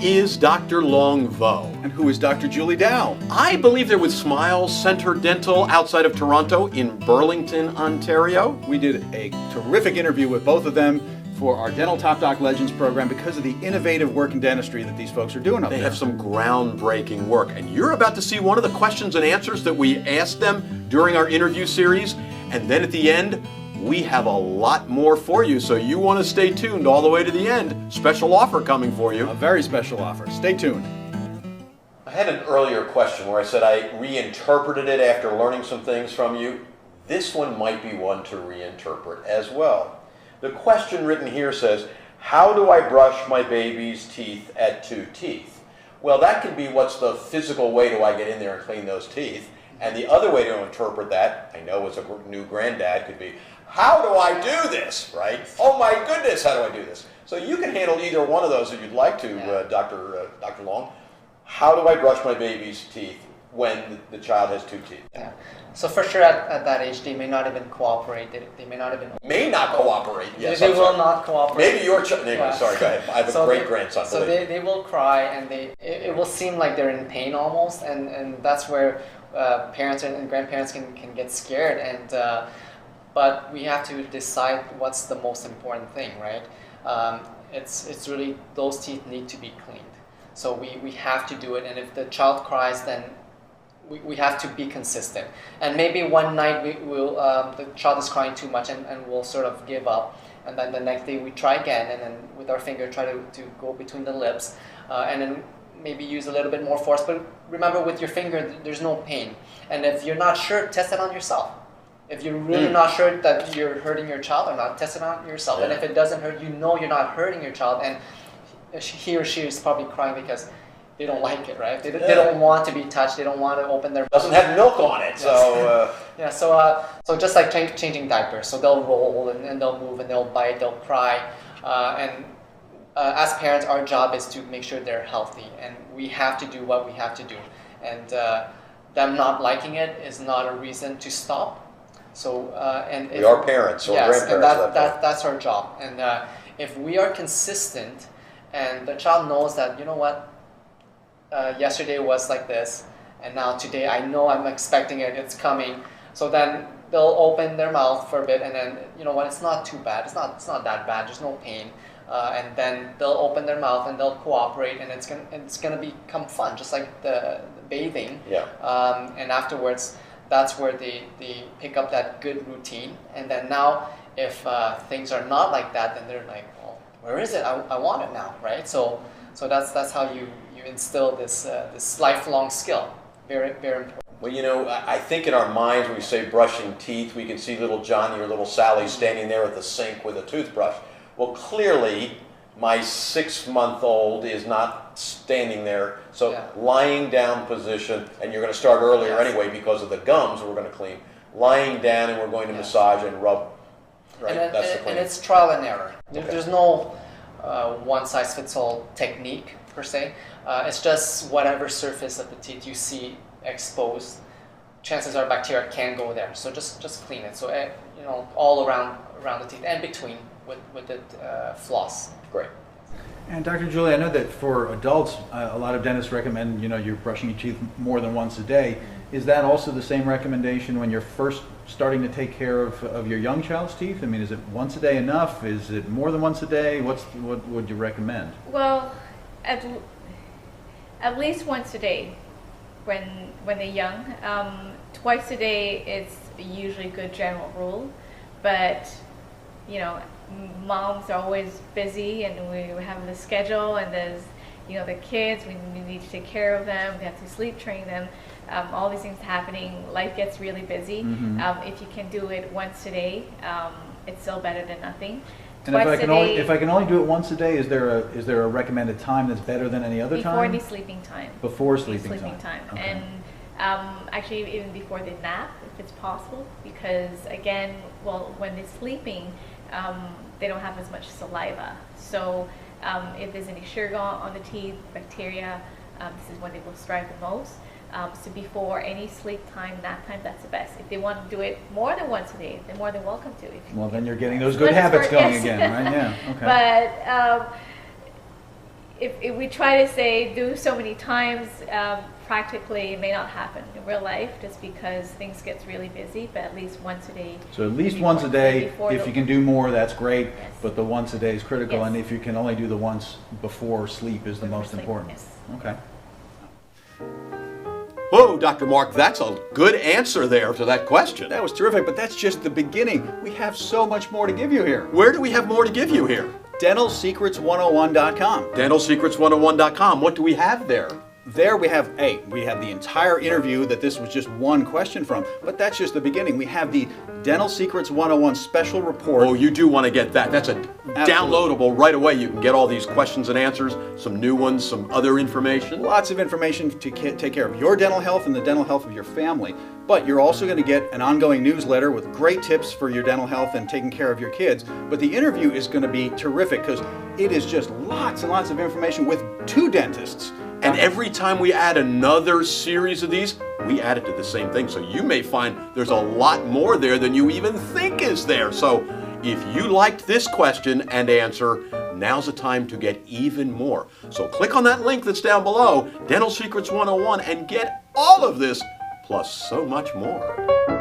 is Dr. Long Vo? And who is Dr. Julie Dow? I believe they're with Smiles Center Dental outside of Toronto in Burlington, Ontario. We did a terrific interview with both of them for our Dental Top Doc Legends program because of the innovative work in dentistry that these folks are doing up there. They have some groundbreaking work, and you're about to see one of the questions and answers that we asked them during our interview series. And then at the end, we have a lot more for you, so you want to stay tuned all the way to the end. Special offer coming for you. A very special offer. Stay tuned. I had an earlier question where I said I reinterpreted it after learning some things from you. This one might be one to reinterpret as well. The question written here says, how do I brush my baby's teeth at 2 teeth? Well, that could be what's the physical way do I get in there and clean those teeth? And the other way to interpret that, I know as a new granddad, could be, how do I do this, right? Oh my goodness, how do I do this? So you can handle either one of those if you'd like to, Dr. Long. How do I brush my baby's teeth when the child has 2 teeth? Yeah. So for sure at that age, they may not even cooperate. They may not even... May not cooperate, yes. They will not cooperate. Maybe your child... Anyway, sorry, go ahead. I have a great grandson. So they will cry, and it will seem like they're in pain almost, and that's where parents and grandparents can get scared. And but we have to decide what's the most important thing, right? It's really, those teeth need to be cleaned. So we have to do it, and if the child cries, then we have to be consistent. And maybe one night the child is crying too much and we'll sort of give up. And then the next day we try again, and then with our finger try to go between the lips, and then maybe use a little bit more force. But remember, with your finger, there's no pain. And if you're not sure, test it on yourself. If you're really not sure that you're hurting your child or not, test it on yourself. And if it doesn't hurt, you know you're not hurting your child. And he or she is probably crying because they don't like it, right? They don't want to be touched. They don't want to open their... Doesn't have milk on it, so... Yeah, so just like changing diapers. So they'll roll and they'll move and they'll bite, they'll cry. As parents, our job is to make sure they're healthy. And we have to do what we have to do. And them not liking it is not a reason to stop. So, and if, we are parents or grandparents. And that's our job. And if we are consistent and the child knows that, you know what, yesterday was like this, and now today I know I'm expecting it, it's coming. So then they'll open their mouth for a bit, and then, you know what, it's not too bad. It's not that bad. There's no pain. And then they'll open their mouth and they'll cooperate, and it's gonna become fun, just like the bathing. Yeah. And afterwards, that's where they pick up that good routine. And then now, if things are not like that, then they're like, well, where is it? I want it now, right? So that's how you instill this lifelong skill. Very, very important. Well, you know, I think in our minds when we say brushing teeth, we can see little Johnny or little Sally standing there at the sink with a toothbrush. Well, clearly, my 6-month-old is not standing there. So lying down position, and you're going to start earlier anyway because of the gums we're going to clean. Lying down, and we're going to massage and rub. Right, that's the cleaning. And it's trial and error. There's no one-size-fits-all technique per se. It's just whatever surface of the teeth you see exposed, chances are bacteria can go there. So just clean it. So you know, all around the teeth and between with the floss. Great. And Dr. Julie, I know that for adults, a lot of dentists recommend, you know, you're brushing your teeth more than once a day. Is that also the same recommendation when you're first starting to take care of your young child's teeth? I mean, is it once a day enough? Is it more than once a day? What would you recommend? Well, at least once a day when they're young. Twice a day is usually a good general rule, but you know, moms are always busy, and we have the schedule, and there's, you know, the kids, we need to take care of them, we have to sleep train them, all these things happening, life gets really busy. If you can do it once a day, it's still better than nothing. And if I can only do it once a day, is there a recommended time that's better than any other time? Before any sleeping time. Before sleeping time. Okay. And actually even before they nap, if it's possible, because again, well, when they're sleeping, they don't have as much saliva. So if there's any sugar on the teeth, bacteria, this is when they will strive the most. So before any sleep time, nap time, that's the best. If they want to do it more than once a day, they're more than welcome to. Well, then you're getting those good habits going again, right? Yeah. Okay. But if we try to say do so many times, practically it may not happen in real life just because things gets really busy, but at least once a day. So at least maybe once a day. before If the- you can do more, that's great, Yes. but the once a day is critical, Yes. and if you can only do the once before sleep is the Before most sleep, important. yes. Okay. Whoa, Dr. Mark, that's a good answer there to that question. That was terrific, but that's just the beginning. We have so much more to give you here. Where do we have more to give you here? DentalSecrets101.com. DentalSecrets101.com. What do we have there? There we have the entire interview that this was just one question from, but that's just the beginning. We have the Dental Secrets 101 special report. Oh, you do want to get that. That's a downloadable right away. You can get all these questions and answers, some new ones, some other information. Lots of information to take care of your dental health and the dental health of your family. But you're also going to get an ongoing newsletter with great tips for your dental health and taking care of your kids. But the interview is going to be terrific because it is just lots and lots of information with two dentists. And every time we add another series of these, we add it to the same thing. So you may find there's a lot more there than you even think is there. So if you liked this question and answer, now's the time to get even more. So click on that link that's down below, Dental Secrets 101, and get all of this, plus so much more.